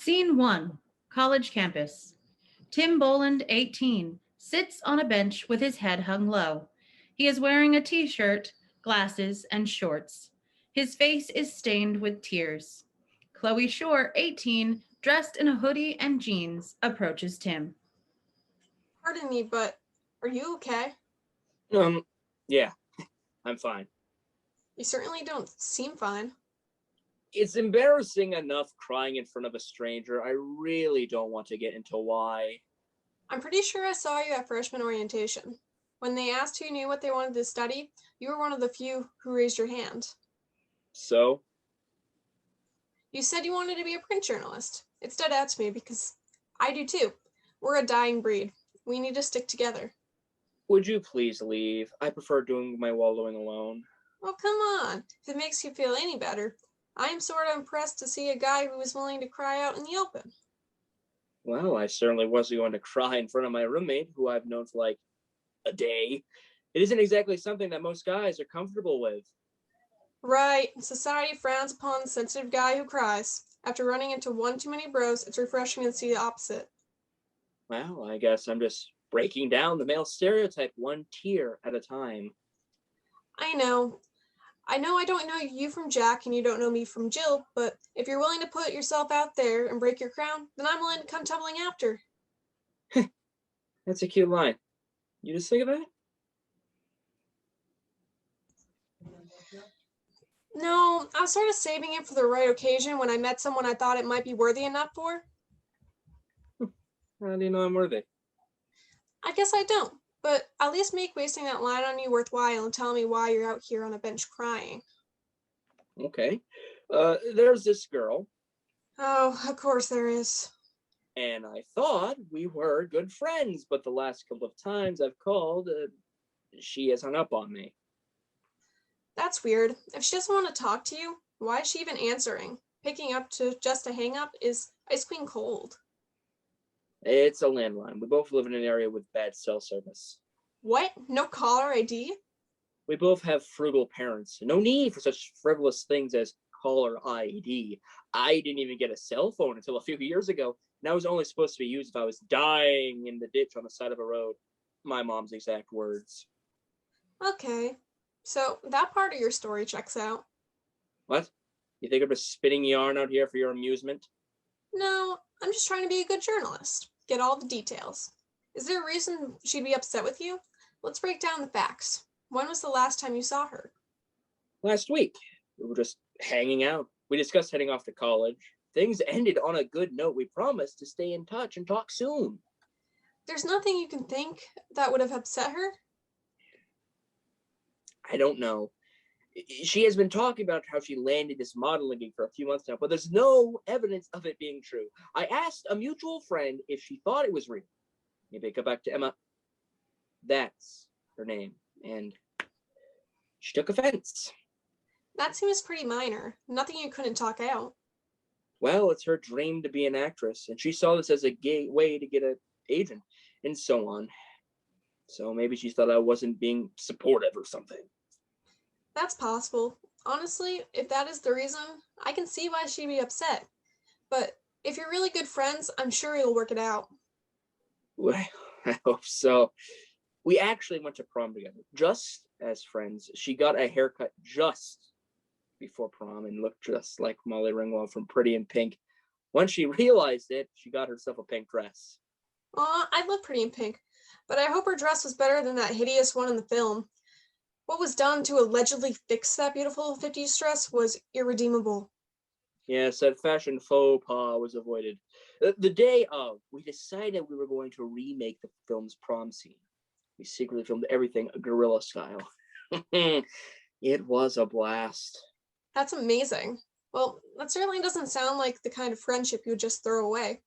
Scene 1, College Campus. Tim Boland, 18, sits on a bench with his head hung low. He is wearing a t shirt, glasses, and shorts. His face is stained with tears. Chloe Shore, 18, dressed in a hoodie and jeans, approaches Tim. Pardon me, but are you okay? Um, yeah, I'm fine. You certainly don't seem fine. It's embarrassing enough crying in front of a stranger. I really don't want to get into why. I'm pretty sure I saw you at freshman orientation. When they asked who knew what they wanted to study, you were one of the few who raised your hand. So, You said you wanted to be a print journalist. It stood out to me because I do too. We're a dying breed. We need to stick together. would you please leave? I prefer doing my wallowing alone. Well, come on. If it makes you feel any better. I am sort of impressed to see a guy who is willing to cry out in the open. Well, I certainly wasn't going to cry in front of my roommate, who I've known for like a day. It isn't exactly something that most guys are comfortable with. Right. Society frowns upon the sensitive guy who cries. After running into one too many bros, it's refreshing to see the opposite. Well, I guess I'm just breaking down the male stereotype one tier at a time. I know. I don't know you from Jack and you don't know me from Jill, but if you're willing to put yourself out there and break your crown, then I'm willing to come tumbling after. That's a cute line. You just think of that? No, I was sort of saving it for the right occasion when I met someone I thought it might be worthy enough for. How do you know I'm worthy? I guess I don't, but at least make wasting that line on you worthwhile and tell me why you're out here on a bench crying. Okay. There's this girl, Oh, of course there is. and I thought we were good friends, but the last couple of times I've called, she has hung up on me. That's weird. If she doesn't want to talk to you, why is she even answering? Picking up to just a hang up is ice queen cold. It's a landline. We both live in an area with bad cell service. What? No caller ID? We both have frugal parents. No need for such frivolous things as caller ID. I didn't even get a cell phone until a few years ago, and that was only supposed to be used if I was dying in the ditch on the side of a road. My mom's exact words. Okay. So that part of your story checks out. What? You think I'm just spinning yarn out here for your amusement? No, I'm just trying to be a good journalist. Get all the details. Is there a reason she'd be upset with you? Let's break down the facts. When was the last time you saw her? Last week, we were just hanging out. We discussed heading off to college. Things ended on a good note. We promised to stay in touch and talk soon. There's nothing you can think that would have upset her? I don't know. She has been talking about how she landed this modeling gig for a few months now, but there's no evidence of it being true. I asked a mutual friend if she thought it was real. Maybe I go back to Emma. That's her name. And she took offense. That seems pretty minor. Nothing you couldn't talk out. Well, it's her dream to be an actress, and she saw this as a way to get an agent, and so on. So maybe she thought I wasn't being supportive or something. That's possible. Honestly, if that is the reason, I can see why she'd be upset. But if you're really good friends, I'm sure you'll work it out. Well, I hope so. We actually went to prom together, just as friends. She got a haircut just before prom and looked just like Molly Ringwald from Pretty in Pink. Once she realized it, she got herself a pink dress. Aw, I look pretty in pink, but I hope her dress was better than that hideous one in the film. What was done to allegedly fix that beautiful 50s dress was irredeemable. Yes, that fashion faux pas was avoided. The day of, we decided we were going to remake the film's prom scene. We secretly filmed everything guerrilla style. It was a blast. That's amazing. Well, that certainly doesn't sound like the kind of friendship you would just throw away.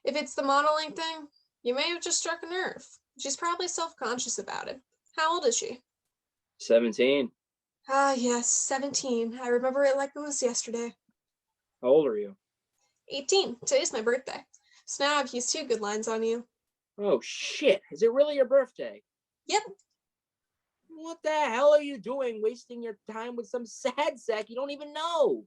If it's the modeling thing, you may have just struck a nerve. She's probably self-conscious about it. How old is she? 17. Ah, yes, 17. I remember it like it was yesterday. How old are you? 18. Today's my birthday. So now I've used two good lines on you. Oh, shit. Is it really your birthday? Yep. What the hell are you doing wasting your time with some sad sack you don't even know?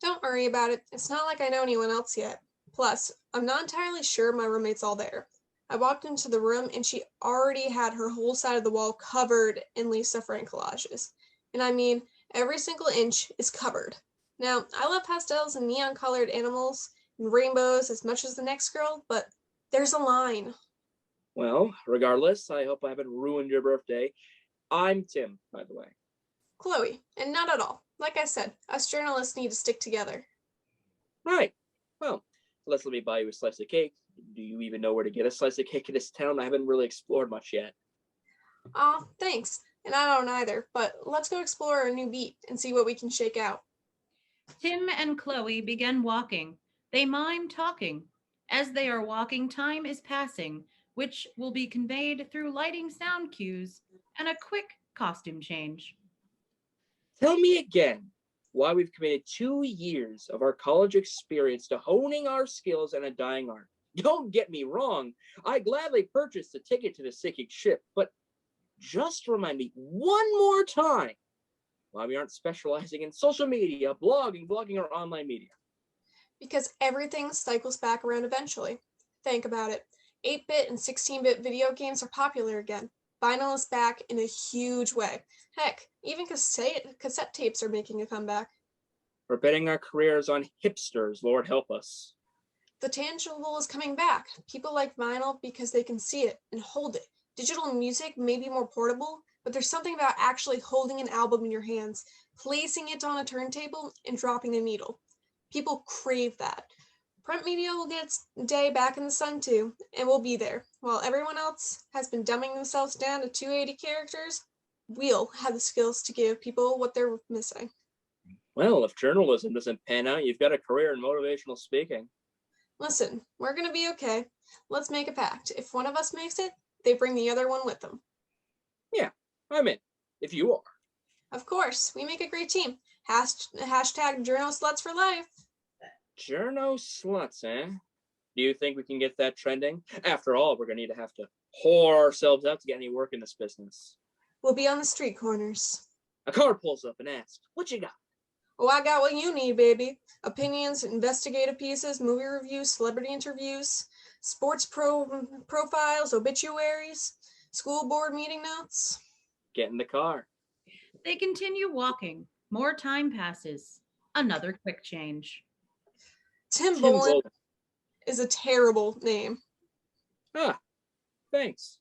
Don't worry about it. It's not like I know anyone else yet. Plus, I'm not entirely sure my roommate's all there. I walked into the room and she already had her whole side of the wall covered in Lisa Frank collages. And I mean, every single inch is covered. Now, I love pastels and neon colored animals and rainbows as much as the next girl, but there's a line. Well, regardless, I hope I haven't ruined your birthday. I'm Tim, by the way. Chloe, and not at all. Like I said, us journalists need to stick together. Right. Well, let's let me buy you a slice of cake. Do you even know where to get a slice of cake in this town? I haven't really explored much yet. Aw, thanks. And I don't either, but let's go explore a new beat and see what we can shake out. Tim and Chloe begin walking. They mime talking. As they are walking, time is passing, which will be conveyed through lighting sound cues and a quick costume change. Tell me again why we've committed 2 years of our college experience to honing our skills and a dying art. Don't get me wrong, I gladly purchased a ticket to the psychic ship, but just remind me one more time why we aren't specializing in social media, blogging, or online media. Because everything cycles back around eventually. Think about it. 8-bit and 16-bit video games are popular again. Vinyl is back in a huge way. Heck, even cassette tapes are making a comeback. We're betting our careers on hipsters, Lord help us. The tangible is coming back. People like vinyl because they can see it and hold it. Digital music may be more portable, but there's something about actually holding an album in your hands, placing it on a turntable, and dropping a needle. People crave that. Print media will get its day back in the sun too, and we'll be there. While everyone else has been dumbing themselves down to 280 characters, we'll have the skills to give people what they're missing. Well, if journalism doesn't pan out, you've got a career in motivational speaking. Listen, we're gonna be okay. Let's make a pact. If one of us makes it, they bring the other one with them. Yeah, I'm in. If you are. Of course, we make a great team. Hashtag Journal Sluts for life. Journo sluts, eh? Do you think we can get that trending? After all, we're going to have to whore ourselves out to get any work in this business. We'll be on the street corners. A car pulls up and asks, what you got? Oh, I got what you need, baby. Opinions, investigative pieces, movie reviews, celebrity interviews, sports profiles, obituaries, school board meeting notes. Get in the car. They continue walking. More time passes. Another quick change. Tim Boland is a terrible name. Ah, thanks.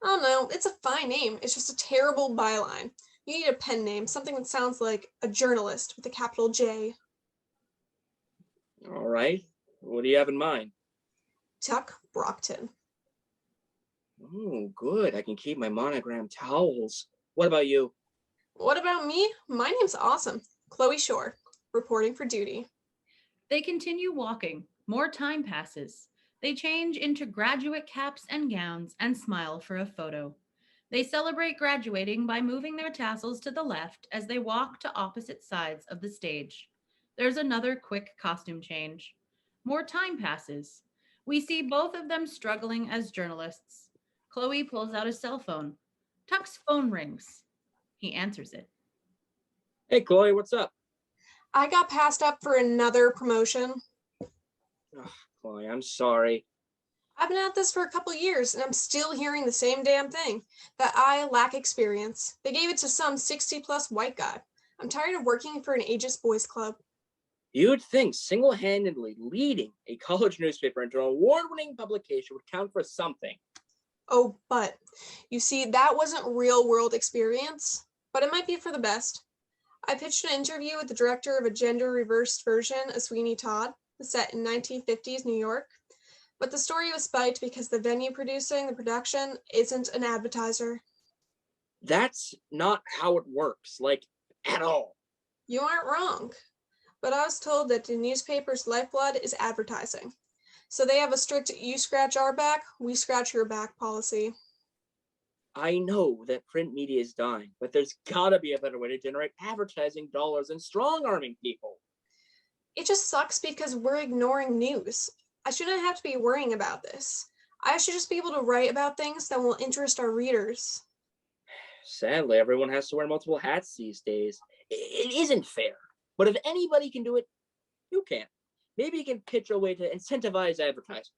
Oh no, it's a fine name. It's just a terrible byline. You need a pen name, something that sounds like a journalist with a capital J. All right. What do you have in mind? Tuck Brockton. Oh, good. I can keep my monogram towels. What about you? What about me? My name's awesome. Chloe Shore, reporting for duty. They continue walking. More time passes. They change into graduate caps and gowns and smile for a photo. They celebrate graduating by moving their tassels to the left as they walk to opposite sides of the stage. There's another quick costume change. More time passes. We see both of them struggling as journalists. Chloe pulls out a cell phone. Tuck's phone rings. He answers it. Hey, Chloe, what's up? I got passed up for another promotion. Oh, Chloe, I'm sorry. I've been at this for a couple years and I'm still hearing the same damn thing, that I lack experience. They gave it to some 60-plus white guy. I'm tired of working for an ageist boys club. You'd think single-handedly leading a college newspaper into an award-winning publication would count for something. Oh, but you see, that wasn't real-world experience, but it might be for the best. I pitched an interview with the director of a gender-reversed version of Sweeney Todd, set in 1950s New York. But the story was spiked because the venue producing the production isn't an advertiser. That's not how it works, like, at all. You aren't wrong. But I was told that the newspaper's lifeblood is advertising. So they have a strict you scratch our back, we scratch your back policy. I know that print media is dying, but there's gotta be a better way to generate advertising dollars and strong-arming people. It just sucks because we're ignoring news. I shouldn't have to be worrying about this. I should just be able to write about things that will interest our readers. Sadly, everyone has to wear multiple hats these days. It isn't fair, but if anybody can do it, you can. Maybe you can pitch a way to incentivize advertisements.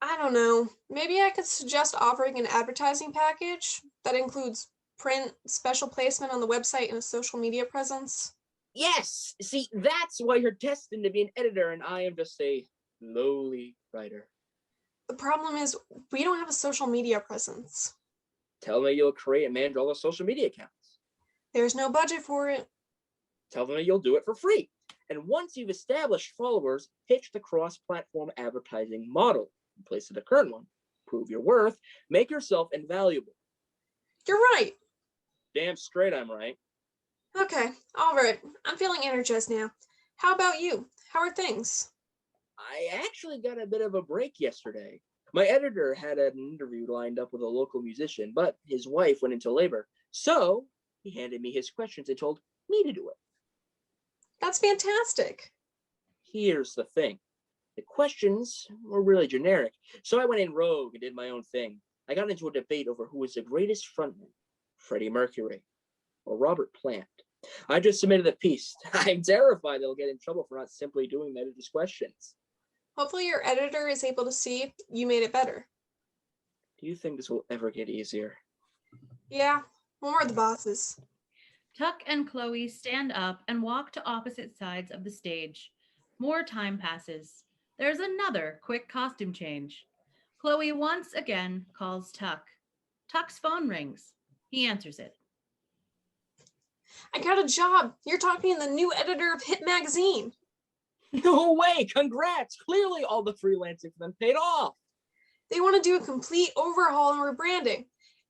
I don't know. Maybe I could suggest offering an advertising package that includes print, special placement on the website, and a social media presence. Yes! See, that's why you're destined to be an editor and I am just a lowly writer. The problem is, we don't have a social media presence. Tell me you'll create and manage all the social media accounts. There's no budget for it. Tell them you'll do it for free. And once you've established followers, pitch the cross-platform advertising model in place of the current one. Prove your worth, make yourself invaluable. You're right. Damn straight I'm right. Okay, all right. I'm feeling energized now. How about you? How are things? I actually got a bit of a break yesterday. My editor had an interview lined up with a local musician, but his wife went into labor. So he handed me his questions and told me to do it. That's fantastic. Here's the thing. The questions were really generic, so I went in rogue and did my own thing. I got into a debate over who was the greatest frontman, Freddie Mercury or Robert Plant. I just submitted a piece. I'm terrified they'll get in trouble for not simply doing the editor's questions. Hopefully your editor is able to see you made it better. Do you think this will ever get easier? Yeah, when we're the bosses. Tuck and Chloe stand up and walk to opposite sides of the stage. More time passes. There's another quick costume change. Chloe once again calls Tuck. Tuck's phone rings. He answers it. I got a job. You're talking to the new editor of Hit Magazine. No way! Congrats! Clearly all the freelancing for them paid off. They want to do a complete overhaul and rebranding.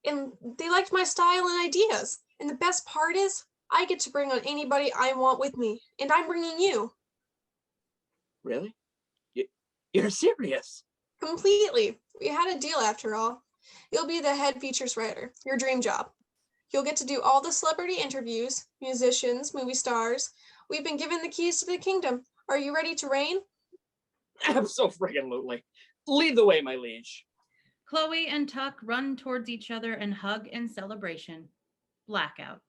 And they liked my style and ideas. And the best part is, I get to bring on anybody I want with me. And I'm bringing you. Really? You're serious? Completely. We had a deal after all. You'll be the head features writer, your dream job. You'll get to do all the celebrity interviews, musicians, movie stars. We've been given the keys to the kingdom. Are you ready to reign? Abso-friggin-lutely. Lead the way, my liege. Chloe and Tuck run towards each other and hug in celebration. Blackout.